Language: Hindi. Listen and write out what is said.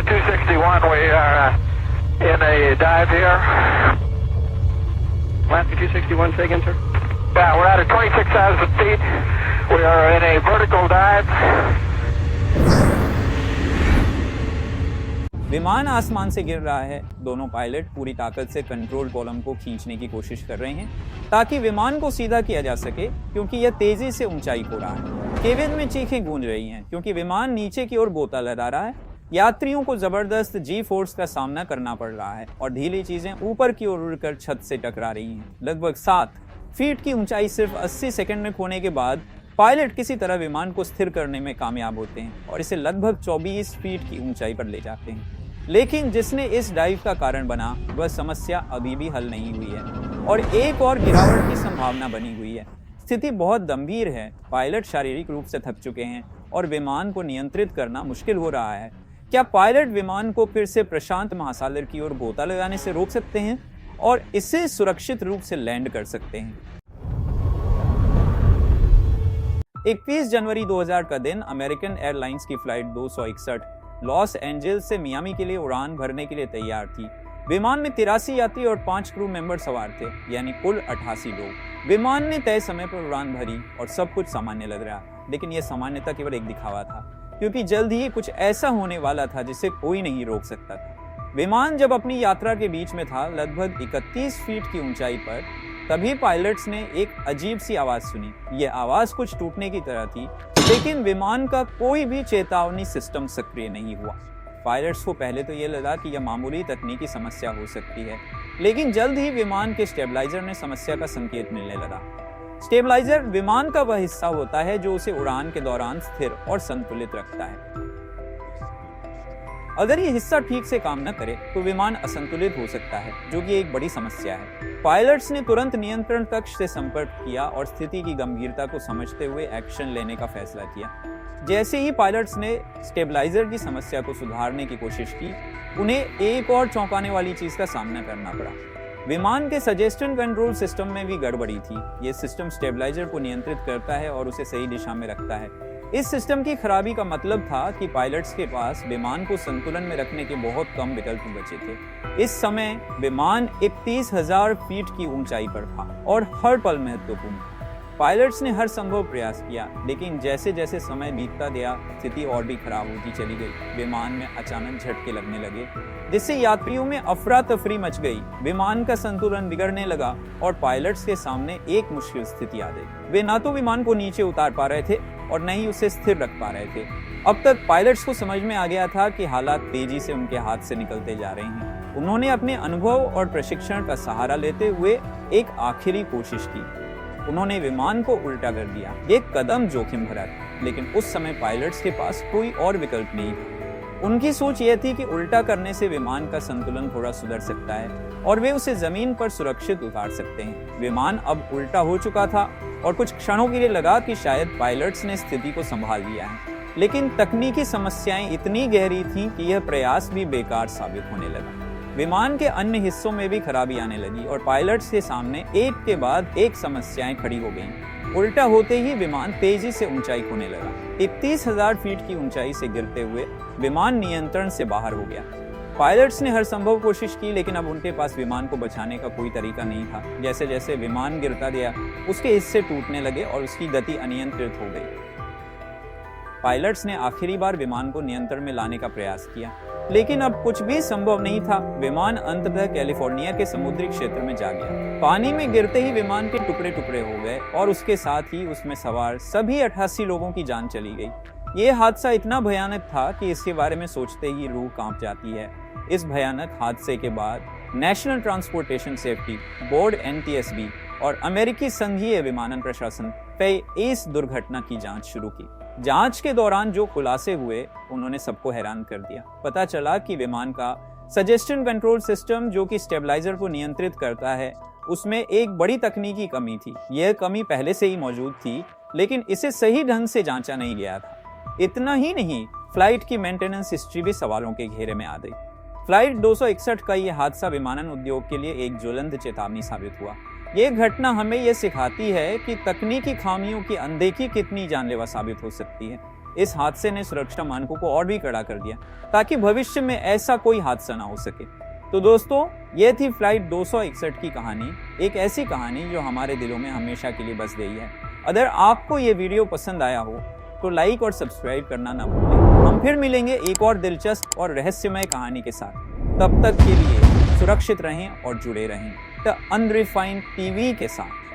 261, we are in a dive here. Alaska 261, say again, sir. Yeah, we're at 26,000 feet. We are in a vertical dive. विमान आसमान से गिर रहा है। दोनों पायलट पूरी ताकत से कंट्रोल कॉलम को खींचने की कोशिश कर रहे हैं ताकि विमान को सीधा किया जा सके, क्योंकि यह तेजी से ऊंचाई हो रहा है। केबिन में चीखें गूंज रही हैं क्योंकि विमान नीचे की ओर गोता लगा रहा है। यात्रियों को जबरदस्त जी फोर्स का सामना करना पड़ रहा है और ढीली चीजें ऊपर की ओर उड़कर छत से टकरा रही हैं। लगभग 7 फीट की ऊंचाई सिर्फ 80 सेकंड में खोने के बाद पायलट किसी तरह विमान को स्थिर करने में कामयाब होते हैं और इसे लगभग 24 फीट की ऊंचाई पर ले जाते हैं। लेकिन जिसने इस डाइव का कारण बना, वह समस्या अभी भी हल नहीं हुई है और एक और गिरावट की संभावना बनी हुई है। स्थिति बहुत गंभीर है। पायलट शारीरिक रूप से थक चुके हैं और विमान को नियंत्रित करना मुश्किल हो रहा है। क्या पायलट विमान को फिर से प्रशांत महासागर की ओर गोता लगाने से रोक सकते हैं और इसे सुरक्षित रूप से लैंड कर सकते हैं? 21 जनवरी 2000 का दिन अमेरिकन एयरलाइंस की फ्लाइट 261 लॉस एंजल्स से मियामी के लिए उड़ान भरने के लिए तैयार थी। विमान में 83 यात्री और 5 क्रू मेंबर सवार थे, यानी कुल 88 लोग। विमान ने तय समय पर उड़ान भरी और सब कुछ सामान्य लग रहा, लेकिन यह सामान्यता केवल एक दिखावा था, क्योंकि जल्द ही कुछ ऐसा होने वाला था जिसे कोई नहीं रोक सकता था। विमान जब अपनी यात्रा के बीच में था, लगभग 31 फीट की ऊंचाई पर, तभी पायलट्स ने एक अजीब सी आवाज सुनी। यह आवाज कुछ टूटने की तरह थी, लेकिन विमान का कोई भी चेतावनी सिस्टम सक्रिय नहीं हुआ। पायलट्स को पहले तो यह लगा कि यह मामूली तकनीकी समस्या हो सकती है, लेकिन जल्द ही विमान के स्टेबलाइजर ने समस्या का संकेत मिलने लगा। स्टेबलाइजर विमान का वह हिस्सा होता है जो उसे उड़ान के दौरान स्थिर और संतुलित रखता है। अगर ये हिस्सा ठीक से काम न करे तो विमान असंतुलित हो सकता है, जो कि एक बड़ी समस्या है। पायलट्स ने तुरंत नियंत्रण कक्ष से संपर्क किया और स्थिति की गंभीरता को समझते हुए एक्शन लेने का फैसला किया। जैसे ही पायलट्स ने स्टेबलाइजर की समस्या को सुधारने की कोशिश की, उन्हें एक और चौंकाने वाली चीज का सामना करना पड़ा। विमान के सजेशन कंट्रोल सिस्टम में भी गड़बड़ी थी। यह सिस्टम स्टेबलाइजर को नियंत्रित करता है और उसे सही दिशा में रखता है। इस सिस्टम की खराबी का मतलब था कि पायलट्स के पास विमान को संतुलन में रखने के बहुत कम विकल्प बचे थे। इस समय विमान 31,000 फीट की ऊंचाई पर था और हर पल महत्वपूर्ण था। पायलट्स ने हर संभव प्रयास किया, लेकिन जैसे जैसे समय बीतता गया, स्थिति और भी खराब होती चली गई। विमान में अचानक झटके लगने लगे, जिससे यात्रियों में अफरा तफरी मच गई। विमान का संतुलन बिगड़ने लगा और पायलट्स के सामने एक मुश्किल स्थिति आ गई। वे ना तो विमान को नीचे उतार पा रहे थे और न ही उसे स्थिर रख पा रहे थे। अब तक पायलट्स को समझ में आ गया था कि हालात तेजी से उनके हाथ से निकलते जा रहे हैं। उन्होंने अपने अनुभव और प्रशिक्षण का सहारा लेते हुए एक आखिरी कोशिश की। उन्होंने विमान को उल्टा कर दिया। एक कदम जोखिम भरा था, लेकिन उस समय पायलट्स के पास कोई और विकल्प नहीं था। उनकी सोच यह थी कि उल्टा करने से विमान का संतुलन थोड़ा सुधर सकता है और वे उसे जमीन पर सुरक्षित उतार सकते हैं। विमान अब उल्टा हो चुका था और कुछ क्षणों के लिए लगा कि शायद पायलट्स ने स्थिति को संभाल लिया है, लेकिन तकनीकी समस्याएं इतनी गहरी थीं कि यह प्रयास भी बेकार साबित होने लगा। विमान के अन्य हिस्सों में भी खराबी आने लगी और पायलट्स के सामने एक के बाद एक समस्याएं खड़ी हो गईं। उल्टा होते ही विमान तेजी से ऊंचाई खोने लगा। 31,000 फीट की ऊंचाई से गिरते हुए विमान नियंत्रण से बाहर हो गया। पायलट्स ने हर संभव कोशिश की, लेकिन अब उनके पास विमान को बचाने का कोई तरीका नहीं था। जैसे जैसे विमान गिरता गया, उसके हिस्से टूटने लगे और उसकी गति अनियंत्रित हो गई। पायलट्स ने आखिरी बार विमान को नियंत्रण में लाने का प्रयास किया, लेकिन अब कुछ भी संभव नहीं था। विमान अंततः कैलिफोर्निया के समुद्री क्षेत्र में जा गया। पानी में गिरते ही विमान के टुकड़े टुकड़े हो गए और उसके साथ ही उसमें सवार सभी 88 लोगों की जान चली गई। यह हादसा इतना भयानक था कि इसके बारे में सोचते ही रूह कांप जाती है। इस भयानक हादसे के बाद national transportation safety board NTSB और अमेरिकी संघीय विमानन प्रशासन पे इस दुर्घटना की जांच शुरू की। जांच के दौरान जो खुलासे हुए, उन्होंने सबको हैरान कर दिया। पता चला कि विमान का सजेशन कंट्रोल सिस्टम, जो कि स्टेबलाइजर को नियंत्रित करता है, उसमें एक बड़ी तकनीकी कमी थी। यह कमी पहले से ही मौजूद थी, लेकिन इसे सही ढंग से जांचा नहीं गया था। इतना ही नहीं, फ्लाइट की मेंटेनेंस हिस्ट्री भी सवालों के घेरे में आ गई। फ्लाइट 261 का यह हादसा विमानन उद्योग के लिए एक ज्वलंत चेतावनी साबित हुआ। ये घटना हमें यह सिखाती है कि तकनीकी खामियों की अनदेखी कितनी जानलेवा साबित हो सकती है। इस हादसे ने सुरक्षा मानकों को और भी कड़ा कर दिया ताकि भविष्य में ऐसा कोई हादसा ना हो सके। तो दोस्तों, ये थी फ्लाइट 261 की कहानी, एक ऐसी कहानी जो हमारे दिलों में हमेशा के लिए बस गई है। अगर आपको ये वीडियो पसंद आया हो तो लाइक और सब्सक्राइब करना ना भूलें। हम फिर मिलेंगे एक और दिलचस्प और रहस्यमय कहानी के साथ। तब तक के लिए सुरक्षित रहें और जुड़े रहें द अनरिफाइंड टीवी के साथ।